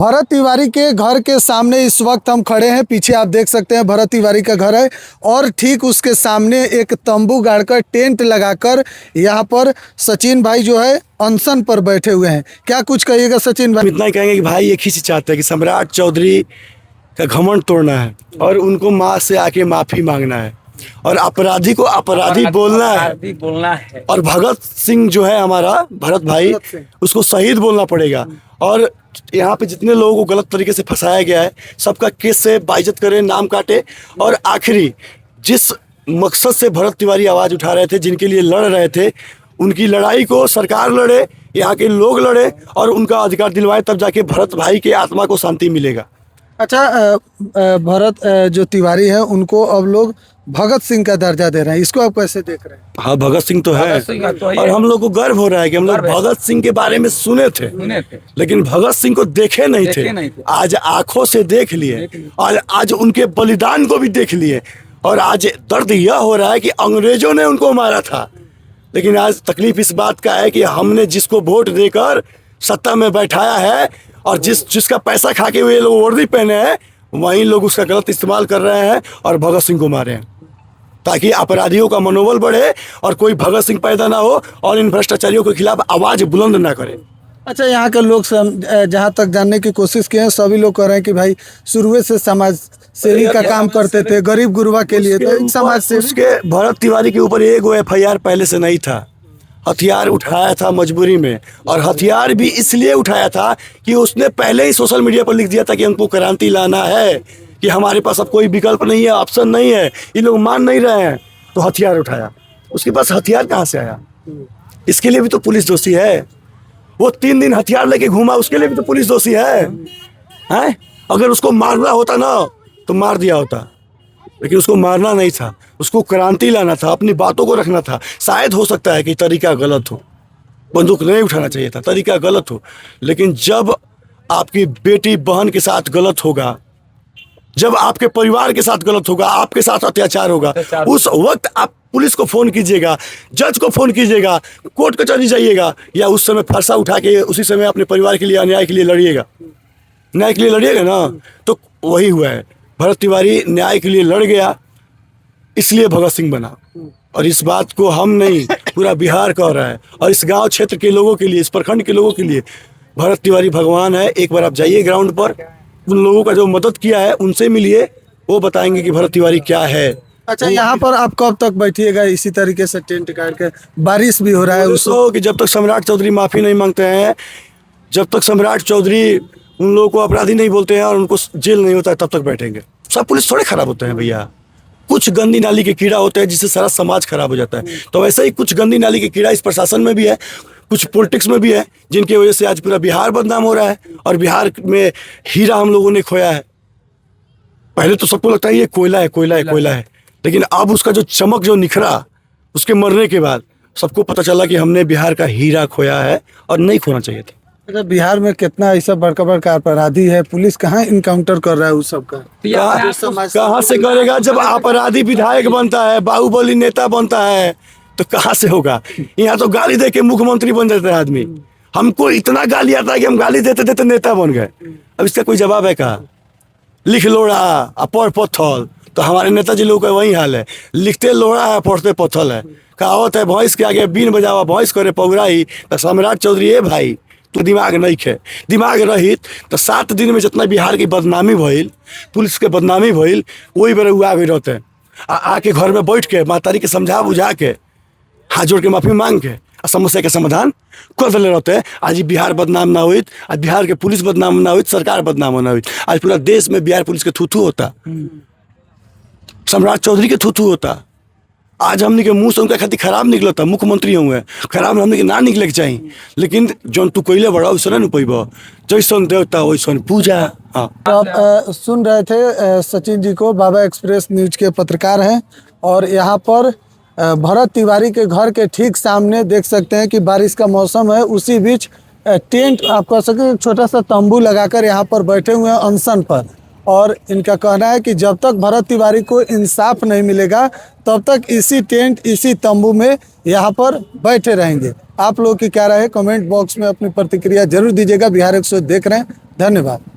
भरत तिवारी के घर के सामने इस वक्त हम खड़े हैं। पीछे आप देख सकते हैं भरत तिवारी का घर है और ठीक उसके सामने एक तंबू गाड़कर टेंट लगाकर यहाँ पर सचिन भाई जो है अनशन पर बैठे हुए हैं। क्या कुछ कहिएगा सचिन भाई? इतना ही कहेंगे कि भाई एक ही चीज चाहते हैं कि सम्राट चौधरी का घमंड तोड़ना है और उनको माँ से आके माफी मांगना है और अपराधी को अपराधी बोलना है और भगत सिंह जो है हमारा भरत भाई उसको शहीद बोलना पड़ेगा। और यहाँ पे जितने लोगों को गलत तरीके से फंसाया गया है सबका केस से बाइज्जत करे, नाम काटे। और आखिरी जिस मकसद से भरत तिवारी आवाज़ उठा रहे थे, जिनके लिए लड़ रहे थे, उनकी लड़ाई को सरकार लड़े, यहाँ के लोग लड़े और उनका अधिकार दिलवाए, तब जाके भरत भाई के आत्मा को शांति मिलेगा। अच्छा, भरत जो तिवारी है उनको अब लोग भगत सिंह का दर्जा दे रहे हैं, इसको आप कैसे देख रहे हैं? हाँ, भगत सिंह तो है और हम लोग को गर्व हो रहा है कि हम लोग भगत सिंह के बारे में सुने थे लेकिन भगत सिंह को देखे नहीं थे। आज आंखों से देख लिए और आज उनके बलिदान को भी देख लिए और आज दर्द यह हो रहा है कि अंग्रेजों ने उनको मारा था, लेकिन आज तकलीफ इस बात का है कि हमने जिसको वोट देकर सत्ता में बैठाया है और जिसका पैसा खा के वे लोग वर्दी पहने हैं, वहीं लोग उसका गलत इस्तेमाल कर रहे हैं और भगत सिंह को मारे हैं ताकि अपराधियों का मनोबल बढ़े और कोई भगत सिंह पैदा ना हो और इन भ्रष्टाचारियों के खिलाफ आवाज बुलंद ना करे। अच्छा, यहाँ के लोग जहाँ तक जानने की कोशिश किए हैं, सभी लोग कह रहे हैं कि भाई शुरू से समाज सेवी का काम करते थे, गरीब गुरबा के लिए। तो समाज से उसके भरत तिवारी के ऊपर एक FIR पहले से नहीं था, हथियार उठाया था मजबूरी में और हथियार भी इसलिए उठाया था कि उसने पहले ही सोशल मीडिया पर लिख दिया था कि हमको क्रांति लाना है, कि हमारे पास अब कोई विकल्प नहीं है, ऑप्शन नहीं है, ये लोग मान नहीं रहे हैं, तो हथियार उठाया। उसके पास हथियार कहाँ से आया? इसके लिए भी तो पुलिस दोषी है। वो 3 दिन हथियार लेके घूमा, उसके लिए भी तो पुलिस दोषी है। अगर उसको मारना होता ना तो मार दिया होता, लेकिन उसको मारना नहीं था, उसको क्रांति लाना था, अपनी बातों को रखना था। शायद हो सकता है कि तरीका गलत हो, बंदूक नहीं उठाना चाहिए था, तरीका गलत हो, लेकिन जब आपकी बेटी बहन के साथ गलत होगा, जब आपके परिवार के साथ गलत होगा, आपके साथ अत्याचार होगा, उस वक्त आप पुलिस को फोन कीजिएगा, जज को फोन कीजिएगा, कोर्ट कचहरी जाइएगा या उस समय फरसा उठा के उसी समय अपने परिवार के लिए अन्याय के लिए लड़िएगा। न्याय के लिए लड़िएगा ना, तो वही हुआ है। भरत तिवारी न्याय के लिए लड़ गया, इसलिए भगत सिंह बना। और इस बात को हम नहीं, पूरा बिहार कह रहा है और इस गांव क्षेत्र के लोगों के लिए, इस प्रखंड के लोगों के लिए भरत तिवारी भगवान है। एक बार आप जाइए ग्राउंड पर, उन लोगों का जो मदद किया है उनसे मिलिए, वो बताएंगे कि भरत तिवारी क्या है। अच्छा, यहाँ पर आप कब तक बैठिएगा इसी तरीके से टेंट काट के? बारिश भी हो रहा है उसको कि जब तक सम्राट चौधरी माफ़ी नहीं मांगते हैं, जब तक सम्राट चौधरी उन लोगों को अपराधी नहीं बोलते हैं और उनको जेल नहीं होता है, तब तक बैठेंगे। सब पुलिस थोड़े खराब होते हैं भैया, कुछ गंदी नाली के कीड़ा होते हैं जिससे सारा समाज खराब हो जाता है। तो वैसे ही कुछ गंदी नाली के कीड़ा इस प्रशासन में भी है, कुछ पॉलिटिक्स में भी है, जिनकी वजह से आज पूरा बिहार बदनाम हो रहा है और बिहार में हीरा हम लोगों ने खोया है। पहले तो सबको लगता है ये कोयला है, कोयला है, कोयला है, लेकिन अब उसका जो चमक जो निखरा उसके मरने के बाद सबको पता चला कि हमने बिहार का हीरा खोया है और नहीं खोना चाहिए था। अच्छा, बिहार में कितना ऐसा बड़का बड़का अपराधी है, पुलिस कहाँ इनकाउंटर कर रहा है उस सब का? कहाँ से करेगा? जब अपराधी विधायक बनता है, बाहुबली नेता बनता है, तो कहाँ से होगा? यहाँ तो गाली दे के मुख्यमंत्री बन जाता है आदमी। हमको इतना गाली आता है कि हम गाली देते देते नेता बन गए। अब इसका कोई जवाब है कहाँ? लिख लोड़ा पढ़ पत्थल, तो हमारे नेताजी लोगों का वही हाल है, लिखते लोड़ा है पढ़ते पत्थल है। कहावत है भैंस के आगे बीन बजावा भैंस करे पौराई। तो सम्राट चौधरी है भाई, तो दिमाग नहीं खे, दिमाग रहित तो 7 दिन में जितना बिहार की बदनामी भइल, पुलिस के बदनामी भइल, वही बेरे हुआ भी रहते हैं। आके घर में बैठ के मातारी के समझा बुझा के हाथ जोड़ के माफी मांग के समस्या के समाधान कर देले रहते हैं। आज बिहार बदनाम ना हुई, आज बिहार के पुलिस बदनाम ना हुई, सरकार बदनाम ना हुई। आज पूरा देश में बिहार पुलिस के थूथू होता, सम्राट चौधरी के थूथू होता। आज हमने के मुंह से उनका खातिर खराब निकलता, मुख्यमंत्री होंगे खराब हमने के ना निकले के चाहिए, लेकिन जो तू कोयले बड़ा वैसे नहीं पैब, जैसन देवता वैसन पूजा। हाँ, तो आप सुन रहे थे सचिन जी को, बाबा एक्सप्रेस न्यूज के पत्रकार हैं और यहाँ पर भरत तिवारी के घर के ठीक सामने देख सकते हैं कि बारिश का मौसम है, उसी बीच टेंट आप कह सकते हैं छोटा सा तंबू लगाकर यहाँ पर बैठे हुए हैं अनशन पर। और इनका कहना है कि जब तक भरत तिवारी को इंसाफ नहीं मिलेगा तब तक इसी टेंट, इसी तंबू में यहाँ पर बैठे रहेंगे। आप लोगों की क्या राय है, कमेंट बॉक्स में अपनी प्रतिक्रिया जरूर दीजिएगा। बिहार 100 देख रहे हैं, धन्यवाद।